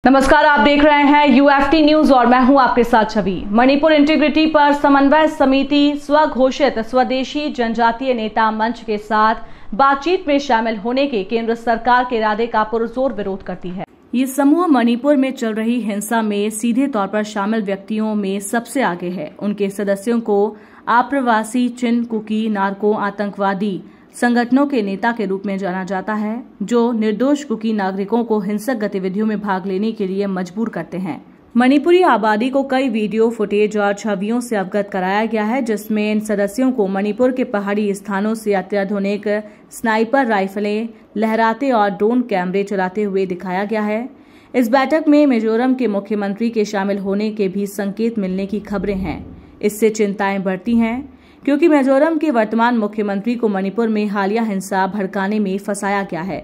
नमस्कार, आप देख रहे हैं यूएफटी न्यूज और मैं हूं आपके साथ छवि। मणिपुर इंटीग्रिटी पर समन्वय समिति स्वघोषित स्वदेशी जनजातीय नेता मंच के साथ बातचीत में शामिल होने के केंद्र सरकार के इरादे का पुरजोर विरोध करती है। ये समूह मणिपुर में चल रही हिंसा में सीधे तौर पर शामिल व्यक्तियों में सबसे आगे है। उनके सदस्यों को आप्रवासी चिन कुकी नार्को आतंकवादी संगठनों के नेता के रूप में जाना जाता है, जो निर्दोष कुकी नागरिकों को हिंसक गतिविधियों में भाग लेने के लिए मजबूर करते हैं। मणिपुरी आबादी को कई वीडियो फुटेज और छवियों से अवगत कराया गया है, जिसमें इन सदस्यों को मणिपुर के पहाड़ी स्थानों से अत्याधुनिक स्नाइपर राइफलें लहराते और ड्रोन कैमरे चलाते हुए दिखाया गया है। इस बैठक में मिजोरम के मुख्यमंत्री के शामिल होने के भी संकेत मिलने की खबरें हैं। इससे चिंताएं बढ़ती हैं, क्योंकि मिजोरम के वर्तमान मुख्यमंत्री को मणिपुर में हालिया हिंसा भड़काने में फंसाया गया है।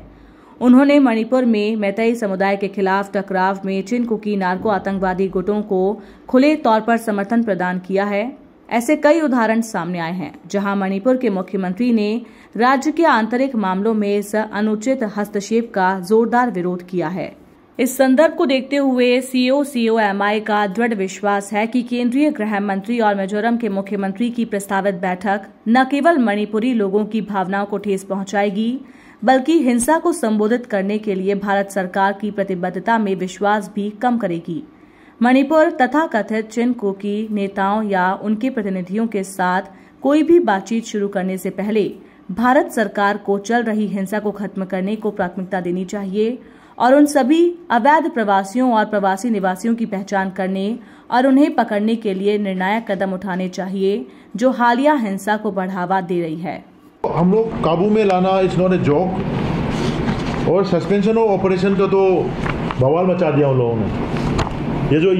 उन्होंने मणिपुर में मैतेई समुदाय के खिलाफ टकराव में चिन कुकी नार्को आतंकवादी गुटों को खुले तौर पर समर्थन प्रदान किया है। ऐसे कई उदाहरण सामने आए हैं, जहां मणिपुर के मुख्यमंत्री ने राज्य के आंतरिक मामलों में इस अनुचित हस्तक्षेप का जोरदार विरोध किया है। इस संदर्भ को देखते हुए COMI का दृढ़ विश्वास है कि केंद्रीय गृह मंत्री और मिजोरम के मुख्यमंत्री की प्रस्तावित बैठक न केवल मणिपुरी लोगों की भावनाओं को ठेस पहुंचाएगी, बल्कि हिंसा को संबोधित करने के लिए भारत सरकार की प्रतिबद्धता में विश्वास भी कम करेगी। मणिपुर तथा कथित चिन कुकी नेताओं या उनके प्रतिनिधियों के साथ कोई भी बातचीत शुरू करने से पहले भारत सरकार को चल रही हिंसा को खत्म करने को प्राथमिकता देनी चाहिए और उन सभी अवैध प्रवासियों और प्रवासी निवासियों की पहचान करने और उन्हें पकड़ने के लिए निर्णायक कदम उठाने चाहिए, जो हालिया हिंसा को बढ़ावा दे रही है। हम लोग काबू में लाना इट्स नॉट ए जॉक, और सस्पेंशन ऑफ ऑपरेशन का तो बवाल मचा दिया उन लोगों ने।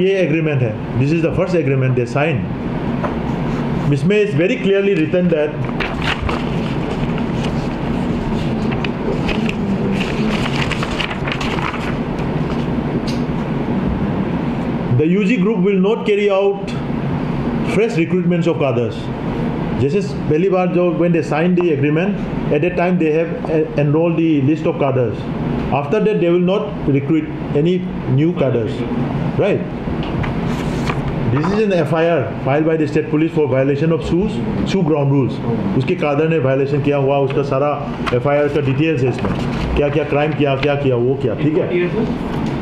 ये एग्रीमेंट है, this is the first agreement they sign. इसमें it's very clearly written that the UG group will not carry out fresh recruitments of cadres. जैसे पहली बार जो when they signed the agreement, at that time they have enrolled the list of cadres. After that they will not recruit any new cadres, right? This is an FIR filed by the state police for violation of SU ground rules. उसके cadre ने violation किया हुआ, उसका सारा FIR का details है इसमें, क्या क्या क्राइम किया, क्या किया, वो क्या, ठीक है?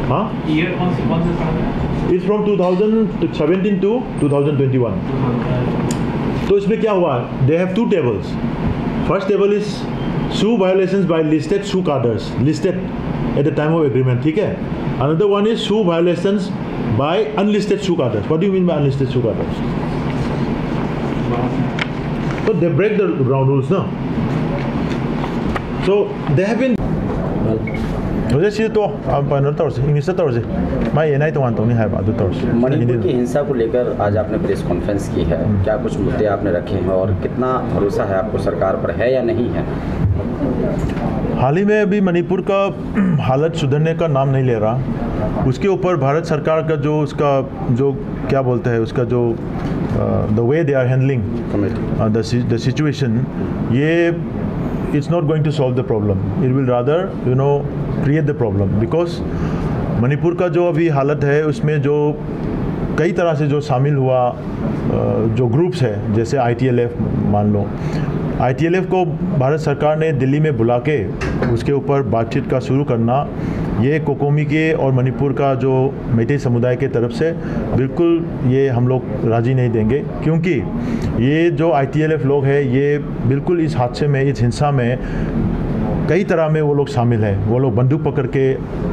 हाँ? ईयर कौन से साल है? It's from 2017 to 2021. तो इसमें क्या हुआ? They have two tables. First table is SU violations by listed SU cadres, listed at the time of agreement, ठीक है? Another one is SU violations by unlisted SU cadres. What do you mean by unlisted SU cadres? So they break the ground rules, no? So they have been. Manipur की हिंसा को लेकर आज आपने press conference की है, क्या कुछ मुद्दे आपने रखे हैं और कितना भरोसा है आपको सरकार पर है या नहीं है? हाल ही में अभी मणिपुर का हालत सुधरने का नाम नहीं ले रहा। उसके ऊपर भारत सरकार का जो उसका जो क्या बोलते हैं उसका जो the way they are handling the situation, ये it's not going to solve the problem. It will rather, create the problem. Because Manipur का जो अभी हालत है उसमें जो कई तरह से जो शामिल हुआ जो ग्रुप्स है, जैसे ITLF मान लो, ITLF को भारत सरकार ने दिल्ली में बुला के उसके ऊपर बातचीत का शुरू करना, ये कोकोमी के और मणिपुर का जो मैतेई समुदाय के तरफ से बिल्कुल ये हम लोग राजी नहीं देंगे, क्योंकि ये जो ITLF लोग हैं ये बिल्कुल इस हादसे में, इस हिंसा में कई तरह में वो लोग शामिल हैं। वो लोग बंदूक पकड़ के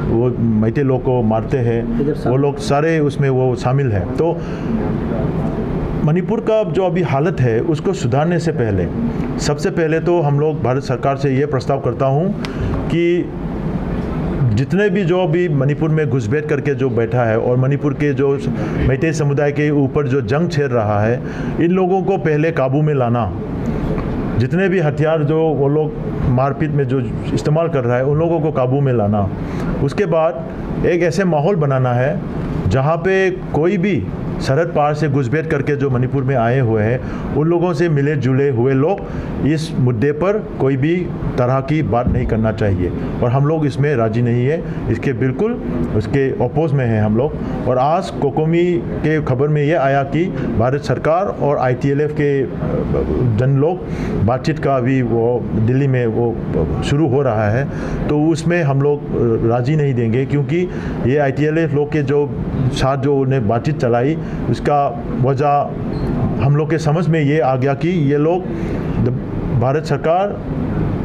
वो मैतेई लोग को मारते हैं, वो लोग सारे उसमें वो शामिल हैं। तो मणिपुर का जो अभी हालत है उसको सुधारने से पहले सबसे पहले तो हम लोग भारत सरकार से ये प्रस्ताव करता हूँ कि जितने भी जो अभी मणिपुर में घुसपैठ करके जो बैठा है और मणिपुर के जो मैतेई समुदाय के ऊपर जो जंग छेड़ रहा है, इन लोगों को पहले काबू में लाना। जितने भी हथियार जो वो लोग मारपीट में जो इस्तेमाल कर रहा है उन लोगों को काबू में लाना। उसके बाद एक ऐसे माहौल बनाना है जहाँ पे कोई भी सरहद पार से घुसपैठ करके जो मणिपुर में आए हुए हैं उन लोगों से मिले जुले हुए लोग इस मुद्दे पर कोई भी तरह की बात नहीं करना चाहिए और हम लोग इसमें राजी नहीं है। इसके बिल्कुल उसके अपोज में हैं हम लोग। और आज कोकोमी के खबर में ये आया कि भारत सरकार और ITLF के जन लोग बातचीत का अभी वो दिल्ली में वो शुरू हो रहा है, तो उसमें हम लोग राजी नहीं देंगे, क्योंकि ये ITLF लोग के जो साथ जो उन्हें बातचीत चलाई उसका वजह हम लोग के समझ में ये आ गया कि ये लोग भारत सरकार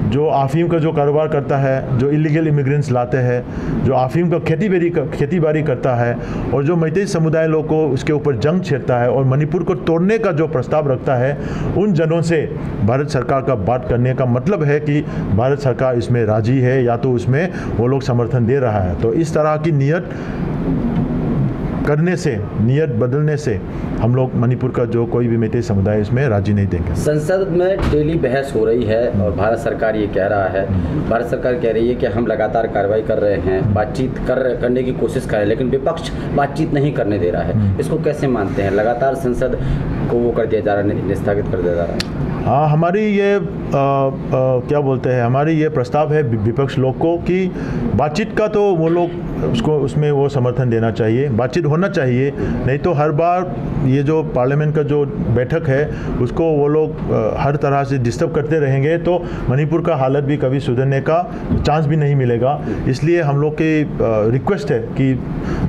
जो अफीम का जो कारोबार करता है, जो इलीगल इमिग्रेंट्स लाते हैं, जो अफीम का खेती बाड़ी करता है और जो मैतेई समुदाय लोग को उसके ऊपर जंग छेड़ता है और मणिपुर को तोड़ने का जो प्रस्ताव रखता है, उन जनों से भारत सरकार का बात करने का मतलब है कि भारत सरकार इसमें राजी है या तो उसमें वो लोग समर्थन दे रहा है। तो इस तरह की नियत करने से, नियत बदलने से हम लोग मणिपुर का जो कोई भी मैतेई समुदाय इसमें राजी नहीं देंगे। संसद में डेली बहस हो रही है और भारत सरकार ये कह रहा है, भारत सरकार कह रही है कि हम लगातार कार्रवाई कर रहे हैं, बातचीत करने की कोशिश कर रहे हैं, लेकिन विपक्ष बातचीत नहीं करने दे रहा है। इसको कैसे मानते हैं? लगातार संसद को वो कर दिया जा रहा है, निस्थगित कर दिया जा रहा है। हाँ, हमारी ये क्या बोलते हैं, हमारी ये प्रस्ताव है विपक्ष लोग को कि बातचीत का तो वो लोग उसको उसमें वो समर्थन देना चाहिए, बातचीत होना चाहिए, नहीं तो हर बार ये जो पार्लियामेंट का जो बैठक है उसको वो लोग हर तरह से डिस्टर्ब करते रहेंगे तो मणिपुर का हालत भी कभी सुधरने का चांस भी नहीं मिलेगा। इसलिए हम लोग की रिक्वेस्ट है कि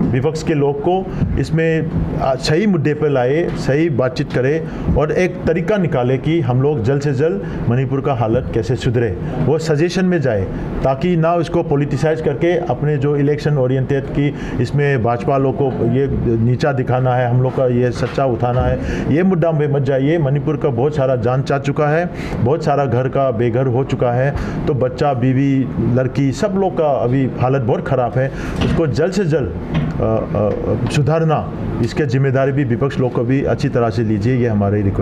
विपक्ष के लोग को इसमें सही मुद्दे पर लाए, सही बातचीत करे और एक तरीका निकाले कि हम लोग जल्द से जल्द मणिपुर का हालत कैसे सुधरे, वो सजेशन में जाए, ताकि ना इसको पॉलिटिसाइज करके अपने जो इलेक्शन ओरिएंटेड की इसमें भाजपा लोग को ये नीचा दिखाना है, हम लोग का ये सच्चा उठाना है, ये मुद्दा में मत जाइए। मणिपुर का बहुत सारा जान जा चुका है, बहुत सारा घर का बेघर हो चुका है, तो बच्चा, बीवी, लड़की सब लोग का अभी हालत बहुत ख़राब है। उसको जल्द से जल्द सुधारना, इसके जिम्मेदारी भी विपक्ष लोग को भी अच्छी तरह से लीजिए, ये हमारी रिक्वेस्ट।